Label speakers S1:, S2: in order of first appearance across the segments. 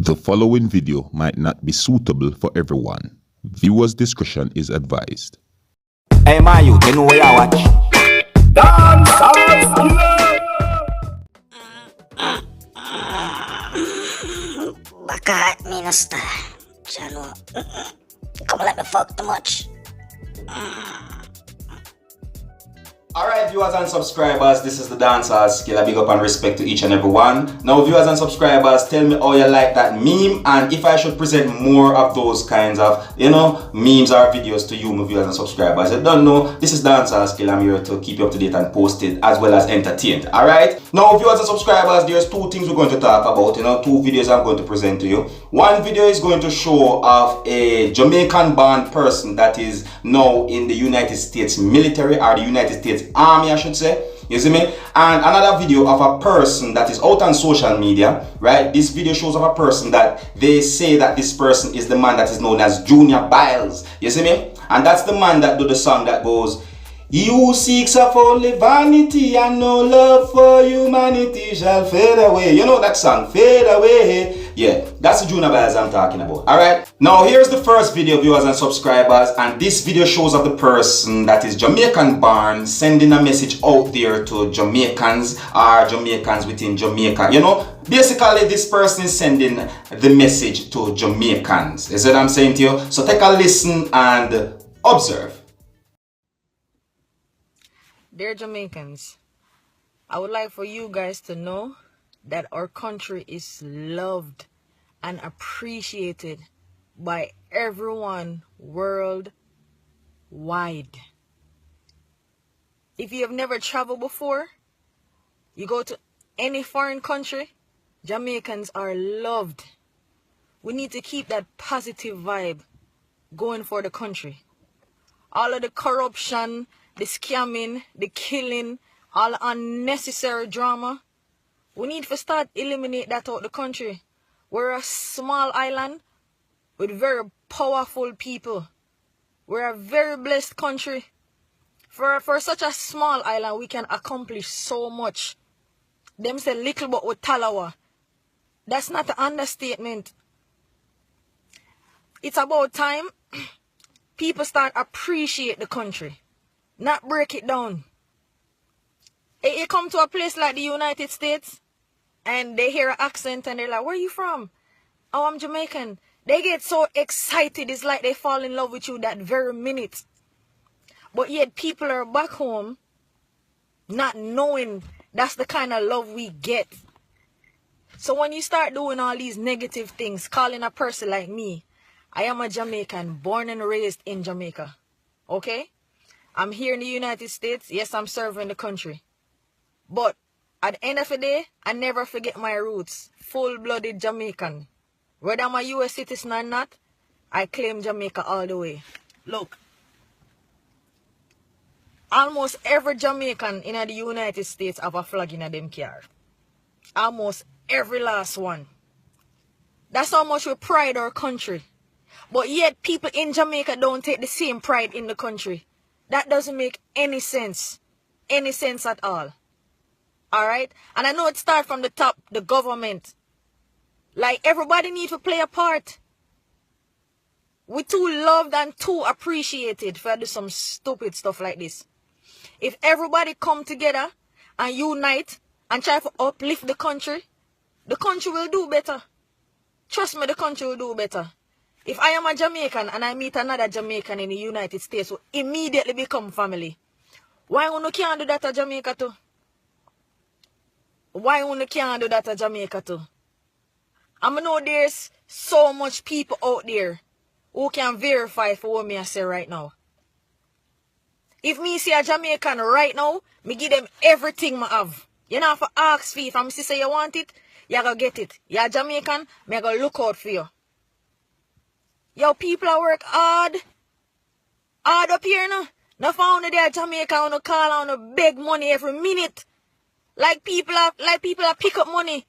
S1: The following video might not be suitable for everyone. Viewers' discretion is advised.
S2: Hey my youth, you know what I watch? Dancehall.
S3: Baka at minasta. Chano. Come let me fuck too much.
S2: Alright, viewers and subscribers, this is the Dancehall Skilla. Big up and respect to each and every one. Now, viewers and subscribers, tell me how you like that meme and if I should present more of those kinds of, memes or videos to you, my viewers and subscribers. If you don't know, this is Dancehall Skilla. I'm here to keep you up to date and posted as well as entertained. Alright? Now, viewers and subscribers, there's two things we're going to talk about. Two videos I'm going to present to you. One video is going to show off a Jamaican-born person that is now in the United States military or the United States Army, I should say. You see me? And another video of a person that is out on social media, right? This video shows of a person that they say that this person is the man that is known as Junior Byles. You see me? And that's the man that do the song that goes, "You seeks of only vanity and no love for humanity shall fade away." You know that song, "Fade Away." Yeah, that's the Junior Byles I'm talking about. Alright, now here's the first video, viewers and subscribers, and this video shows of the person that is Jamaican born sending a message out there to Jamaicans or Jamaicans within Jamaica. Basically this person is sending the message to Jamaicans. Is what I'm saying to you? So take a listen and observe.
S4: Dear Jamaicans, I would like for you guys to know that our country is loved and appreciated by everyone worldwide. If you have never traveled before, you go to any foreign country, Jamaicans are loved. We need to keep that positive vibe going for the country. All of the corruption, the scamming, the killing, all the unnecessary drama, we need to start eliminate that out the country. We're a small island with very powerful people. We're a very blessed country. For such a small island, we can accomplish so much. Them say little but with talawa. That's not an understatement. It's about time people start appreciate the country, not break it down. You come to a place like the United States and they hear an accent and they're like, "Where are you from?" "Oh, I'm Jamaican." They get so excited, it's like they fall in love with you that very minute. But yet people are back home not knowing that's the kind of love we get. So when you start doing all these negative things, calling a person like me, I am a Jamaican, born and raised in Jamaica. Okay? I'm here in the United States. Yes, I'm serving the country. But at the end of the day, I never forget my roots. Full-blooded Jamaican. Whether I'm a US citizen or not, I claim Jamaica all the way. Look. Almost every Jamaican in the United States have a flag in them car. Almost every last one. That's how much we pride our country. But yet people in Jamaica don't take the same pride in the country. That doesn't make any sense. Any sense at all. Alright? And I know it starts from the top, the government. Like, everybody needs to play a part. We're too loved and too appreciated for do some stupid stuff like this. If everybody come together and unite and try to uplift the country will do better. Trust me, the country will do better. If I am a Jamaican and I meet another Jamaican in the United States, we immediately become family. Why you can't do that to Jamaica too? Why you can't do that to Jamaica too? I know there's so much people out there who can verify for what me I say right now. If me see a Jamaican right now, me give them everything I have. You know, for ask for if I'm say you want it, you gotta get it. You're Jamaican, me gotta look out for you. Yo, people are work hard. Hard up here now. No found there Jamaica on a call on a beg money every minute. Like people are pick up money.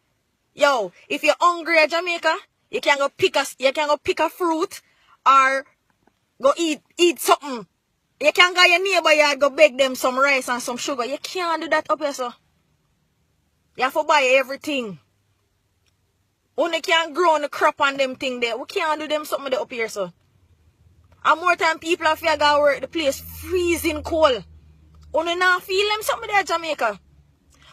S4: Yo, if you're hungry at Jamaica, you can go pick a fruit or go eat something. You can go your neighbor yard, go beg them some rice and some sugar. You can't do that up here, sir. You have to buy everything. Only can grow on the crop on them thing there. We can't do them something there up here, so. And more time people have to go work the place freezing cold. Only not feel them something there Jamaica.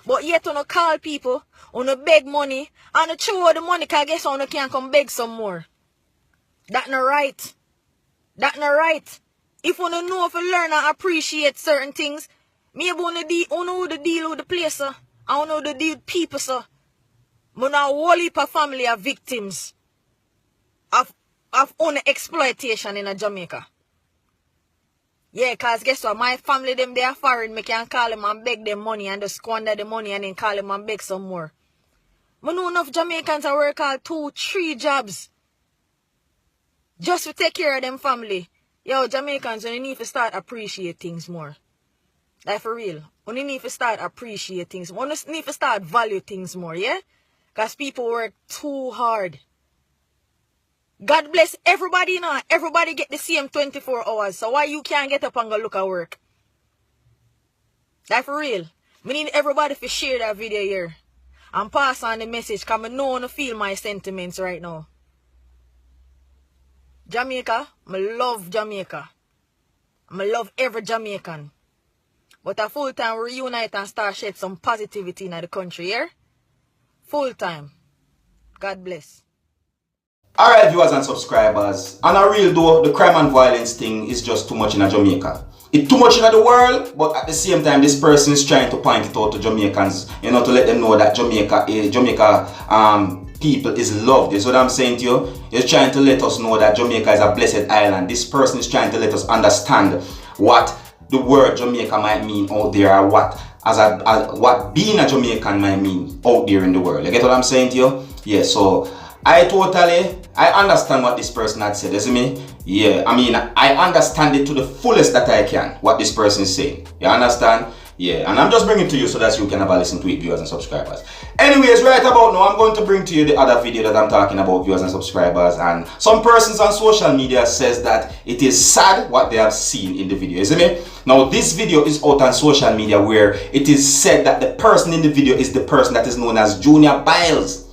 S4: But yet on call people, on beg money, and throw the money cause guess on can come beg some more. That not right. That not right. If you don't know if you learn and appreciate certain things, maybe you know the deal with the place, sir. I know the deal with people, sir. But now whole heap of family are victims of exploitation in Jamaica. Yeah, cause guess what? My family them they are foreign, me can call them and beg them money and just squander the money and then call them and beg some more. I know enough Jamaicans are work all 2-3 jobs just to take care of them family. Yo, Jamaicans, you need to start appreciate things more. Like for real. You need to start appreciate things. You need to start value things more, yeah? Because people work too hard. God bless everybody now. Everybody get the same 24 hours. So why you can't get up and go look at work? Like for real. We need everybody to share that video here. And pass on the message because I know to feel my sentiments right now. Jamaica, I love Jamaica. I love every Jamaican. But a full time reunite and start shed some positivity in the country, yeah? Full time. God bless.
S2: Alright viewers and subscribers, and a real though, the crime and violence thing is just too much in Jamaica. It's too much in the world, but at the same time this person is trying to point it out to Jamaicans, you know, to let them know that Jamaica people is loved. You see what I'm saying to you? He's trying to let us know that Jamaica is a blessed island. This person is trying to let us understand what the word Jamaica might mean out there, or what being a Jamaican might mean out there in the world. You get what I'm saying to you? Yeah, so I understand what this person had said, isn't me? Yeah, I mean, I understand it to the fullest that I can, what this person is saying. You understand? Yeah, and I'm just bringing it to you so that you can have a listen to it, viewers and subscribers. Anyways, right about now, I'm going to bring to you the other video that I'm talking about, viewers and subscribers. And some persons on social media says that it is sad what they have seen in the video, isn't it? Now, this video is out on social media where it is said that the person in the video is the person that is known as Junior Byles.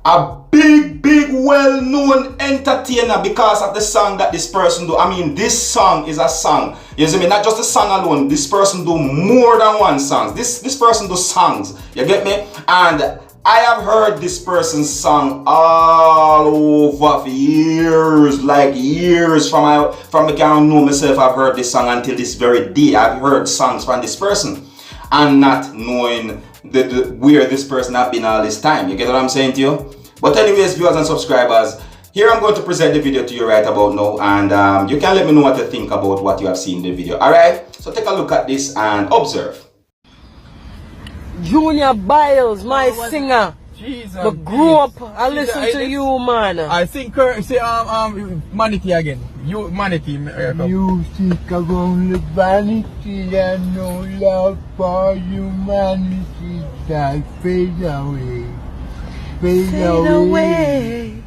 S2: A big, well-known entertainer because of the song that this person do. I mean, this song is a song. You see me? Not just a song alone. This person do more than one song. This person do songs. You get me? And I have heard this person's song all over for years, like years from I can't know myself. I've heard this song until this very day. I've heard songs from this person and not knowing where this person have been all this time. You get what I'm saying to you? But anyways, viewers and subscribers, here I'm going to present the video to you right about now, and you can let me know what you think about what you have seen in the video. Alright, so take a look at this and observe.
S5: Junior Byles, my singer.
S6: Jesus.
S5: But grew up, I listen to you, man.
S6: I think say Manity again. You Manity.
S7: Music around the vanity and no love for humanity that fade away. Fade away.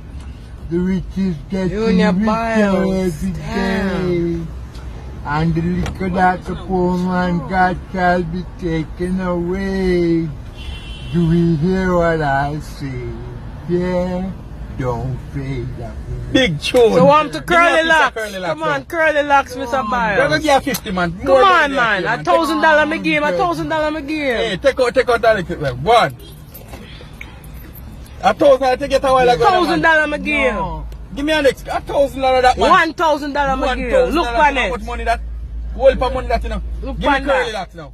S7: The riches get
S5: Junior
S7: richer
S5: Byles,
S7: every day. And the liquor that the poor man got shall be taken away. Do we hear what I say? Yeah, don't fade away.
S6: Big tune.
S5: So I'm to curly locks.
S6: Curly locks.
S5: Come on, curly locks, Mr.
S6: We're
S5: Byles.
S6: gonna give 50 man.
S5: Come on, man. $1,000 me game, $1,000 me game.
S6: Hey, take out that little one. 1,000 I take it a while ago.
S5: $1,000 me game.
S6: No. Give me an next. $1,000 that man.
S5: $1,000 me game. Look on
S6: How
S5: it.
S6: much money that? Whole of money that you know.
S5: Look
S6: Give me
S5: on
S6: curly
S5: that.
S6: locks now.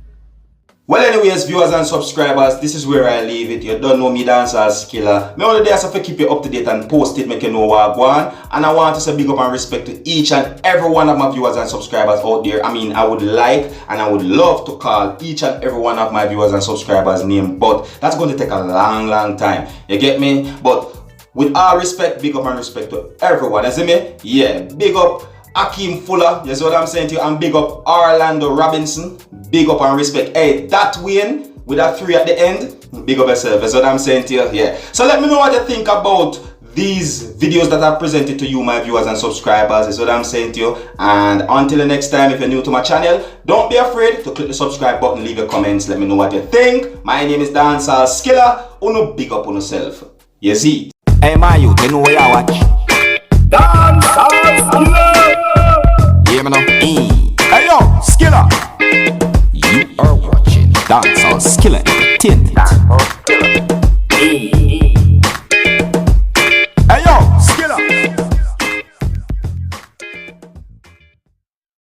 S2: Well, anyways, viewers and subscribers, this is where I leave it. You don't know me, Dancehall. Me only there so to keep you up to date and post it, make you know what I want. And I want to say big up and respect to each and every one of my viewers and subscribers out there. I mean, I would like and I would love to call each and every one of my viewers and subscribers' name, but that's going to take a long time. You get me? But with all respect, big up and respect to everyone. You see me? Yeah, big up Akeem Fuller, you see what I'm saying to you, and big up Orlando Robinson, big up and respect. Hey, that Wayne with that 3 at the end, big up yourself, you see what I'm saying to you, yeah. So let me know what you think about these videos that I've presented to you, my viewers and subscribers, you see what I'm saying to you. And until the next time, if you're new to my channel, don't be afraid to click the subscribe button, leave your comments, let me know what you think. My name is Seriousskilla, uno big up on yourself, you see. Hey, my youth, you know what you watch? Dancehall Skilla. Hear me now? Hey, yo, Skilla. You are watching Dancehall Skilla Entertainment.